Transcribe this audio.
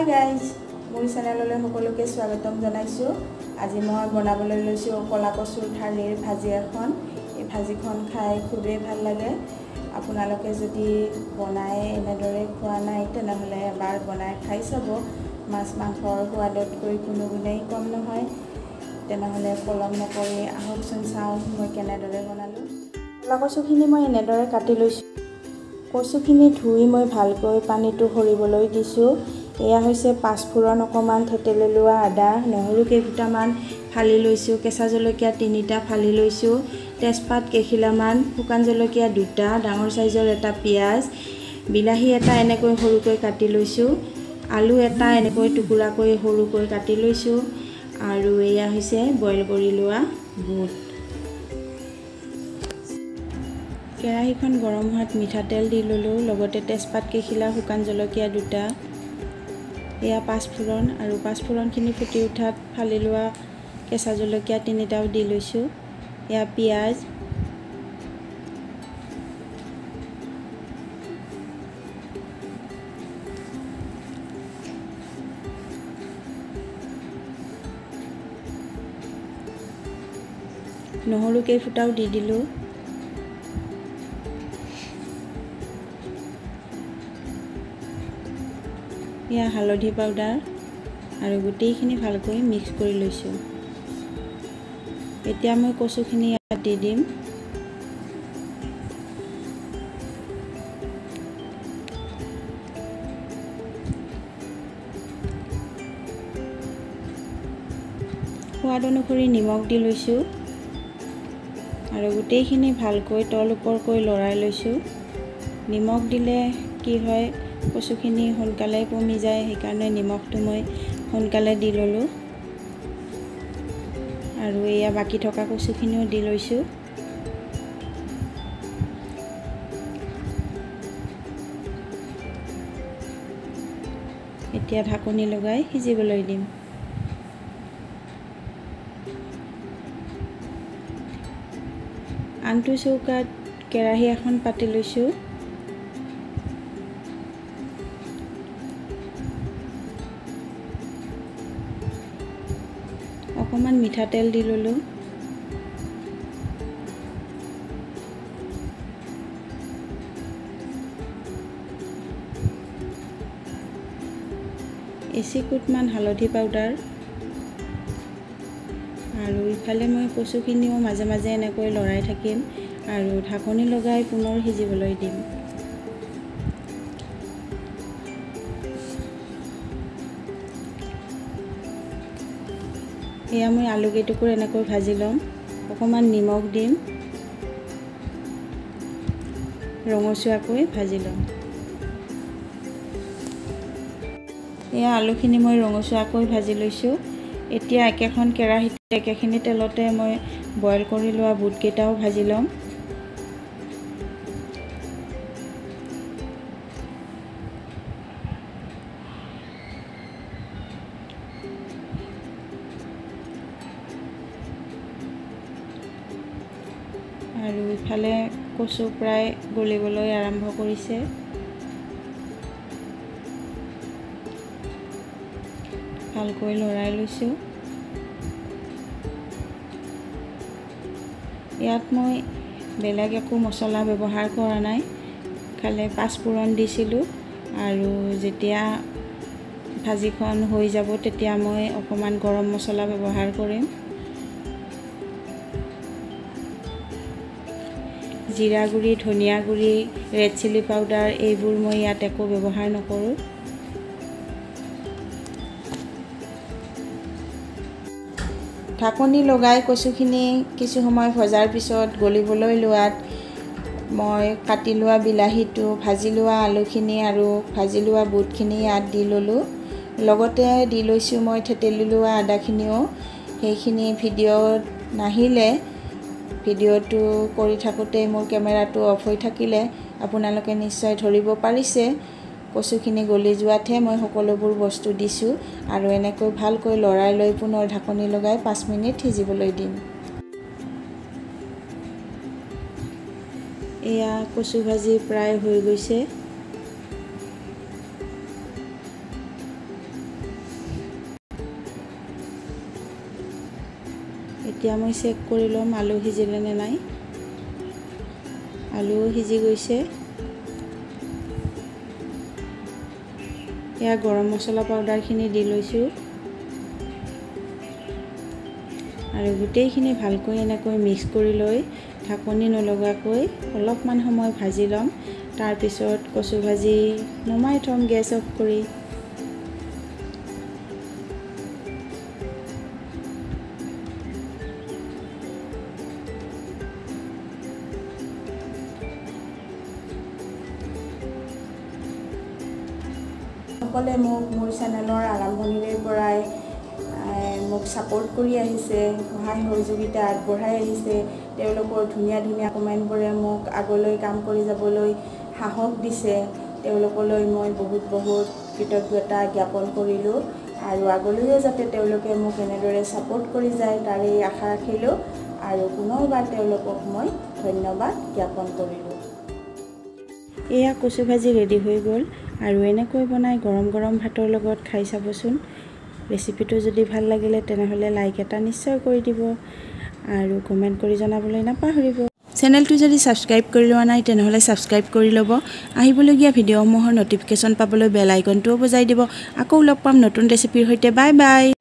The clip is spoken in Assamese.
हाय गाइज मोर चेनेलले सकलोके स्वागतम जनाइছো। আজি মই বনাবলৈ লৈছো কলা কচুৰ ঠাৰিৰ ভাজি এখন। এই ভাজিখন খাই খুবেই ভাল লাগে। আপোনালোকে যদি বনাই এনেদৰে খোৱা নাই তেনেহলে এবাৰ বনাই খাই চাব। মাছ মাংসৰ সোৱাদতকৈ কোনো গুণেই কম নহয়। তেনেহলে পলম নকৰি আহকচোন চাওঁ মই কেনেদৰে বনালো। কলা কচুখিনি মই এনেদৰে কাটি লৈছো। কচুখিনি ধুই মই ভালকৈ পানীটো সৰিবলৈ দিছো। এয়া হৈছে পাঁচফোৰণ অকমান থেতেলি লোৱা আদা, নহৰু কেইফুটামান ফালি লৈছো, কেঁচা জলকীয়া 3টা ফালি লৈছো, তেজপাত কেইখিলামান, শুকান জলকীয়া 2টা, ডাঙৰ সাইজৰ এটা পিয়াজ, বিলাহী এটা এনেকৈ সৰুকৈ কাটি লৈছো, আলু এটা এনেকৈ টুকুৰাকৈ সৰুকৈ কাটি লৈছো আৰু এয়া হৈছে বইল কৰি লোৱা বুট। কেৰাহীখন গৰম হোৱাত মিঠাতেল দি ললো, লগতে তেজপাত কেইখিলা, শুকান জলকীয়া 2টা, এয়া পাঁচফোৰণ আৰু পাঁচফোৰণখিনি ফুটি উঠাত ফালি লোৱা কেঁচা জলকীয়া 3টাও দি লৈছো। এয়া পিয়াজ, নহৰু কেইফুটাও দি দিলো। এয়া হালধি পাউডাৰ আৰু গোটেইখিনি ভালকৈ মিক্স কৰি লৈছো। এতিয়া মই কচুখিনি ইয়াত দি দিম। সোৱাদ অনুসৰি নিমখ দি লৈছো আৰু গোটেইখিনি ভালকৈ তল ওপৰকৈ লৰাই লৈছো। নিমখ দিলে কি হয় কচুখিনি সোনকালে পমি যায়, সেইকাৰণে নিমখটো মই সোনকালে দি ললো আৰু এয়া বাকি থকা কচুখিনিও দি লৈছো। এতিয়া ঢাকনি লগাই সিজিবলৈ দিম। আনটো চৌকাত কেৰাহী এখন পাতি লৈছো। অকমান মিঠাতেল দি ললো। এচিকুটমান হালধি পাউডাৰ আৰু ইফালে মই কচুখিনিও মাজে মাজে এনেকৈ লৰাই থাকিম আৰু ঢাকনি লগাই পুনৰ সিজিবলৈ দিম। এয়া মই আলু কেইটুকুৰ এনেকৈ ভাজি ল'ম। অকমান নিমখ দিম, ৰঙচুৱাকৈ ভাজি ল'ম। এয়া আলুখিনি মই ৰঙচুৱাকৈ ভাজি লৈছো। এতিয়া একেখন কেৰাহীতে একেখিনি তেলতে মই বইল কৰি লোৱা বুট কেইটাও ভাজি ল'ম। আৰু ইফালে কচু প্ৰায় গলিবলৈ আৰম্ভ কৰিছে। ভালকৈ লৰাই লৈছো। ইয়াত মই বেলেগ একো মছলা ব্যৱহাৰ কৰা নাই, খালি পাঁচফোৰণ দিছিলোঁ আৰু যেতিয়া ভাজিখন হৈ যাব তেতিয়া মই অকমান গৰম মছলা ব্যৱহাৰ কৰিম। জিৰা গুড়ি, ধনিয়া গুড়ি, ৰেড চিলি পাউডাৰ এইবোৰ মই ইয়াত একো ব্যৱহাৰ নকৰোঁ। ঢাকনি লগাই কচুখিনি কিছু সময় ভজাৰ পিছত গলিবলৈ লোৱাত মই কাটি লোৱা বিলাহীটো, ভাজি লোৱা আলুখিনি আৰু ভাজি লোৱা বুটখিনি ইয়াত দি ললো। লগতে দি লৈছো মই থেতেলি লোৱা আদাখিনিও। সেইখিনি ভিডিঅ'ত নাহিলে, ভিডিঅ'টো কৰি থাকোঁতে মোৰ কেমেৰাটো অফ হৈ থাকিলে আপোনালোকে নিশ্চয় ধৰিব পাৰিছে। কচুখিনি গলি যোৱাতহে মই সকলোবোৰ বস্তু দিছোঁ আৰু এনেকৈ ভালকৈ লৰাই লৈ পুনৰ ঢাকনি লগাই 5 মিনিট সিজিবলৈ দিম। এয়া কচু ভাজি প্ৰায় হৈ গৈছে। এতিয়া মই চেক কৰি ল'ম আলু সিজিলে নে নাই। আলু সিজি গৈছে। এয়া গৰম মছলা পাউডাৰখিনি দি লৈছোঁ আৰু গোটেইখিনি ভালকৈ এনেকৈ মিক্স কৰি লৈ ঢাকনি নলগাকৈ অলপমান সময় ভাজি ল'ম। তাৰপিছত কচু ভাজি নমাই থ'ম গেছ অফ কৰি। সকলে মোৰ চেনেলৰ আৰম্ভণিৰে পৰাই মোক ছাপোৰ্ট কৰি আহিছে, সহায় সহযোগিতা আগবঢ়াই আহিছে। তেওঁলোকৰ ধুনীয়া ধুনীয়া কমেণ্টবোৰে মোক আগলৈ কাম কৰি যাবলৈ সাহস দিছে। তেওঁলোকলৈ মই বহুত বহুত কৃতজ্ঞতা জ্ঞাপন কৰিলোঁ আৰু আগলৈও যাতে তেওঁলোকে মোক এনেদৰে ছাপোৰ্ট কৰি যায় তাৰে আশা ৰাখিলোঁ আৰু পুনৰবাৰ তেওঁলোকক মই ধন্যবাদ জ্ঞাপন কৰিলোঁ। এয়া কচু ভাজি ৰেডি হৈ গ'ল আৰু এনেকৈ বনাই গৰম গৰম ভাতৰ লগত খাই চাবচোন। ৰেচিপিটো যদি ভাল লাগিলে তেনেহ'লে লাইক এটা নিশ্চয় কৰি দিব আৰু কমেণ্ট কৰি জনাবলৈ নাপাহৰিব। চেনেলটো যদি ছাবস্ক্ৰাইব কৰি লোৱা নাই তেনেহ'লে ছাবস্ক্ৰাইব কৰি ল'ব। আহিবলগীয়া ভিডিঅ'সমূহৰ ন'টিফিকেশ্যন পাবলৈ বেল আইকনটোও বজাই দিব। আকৌ লগ পাম নতুন ৰেচিপিৰ সৈতে। Bye bye.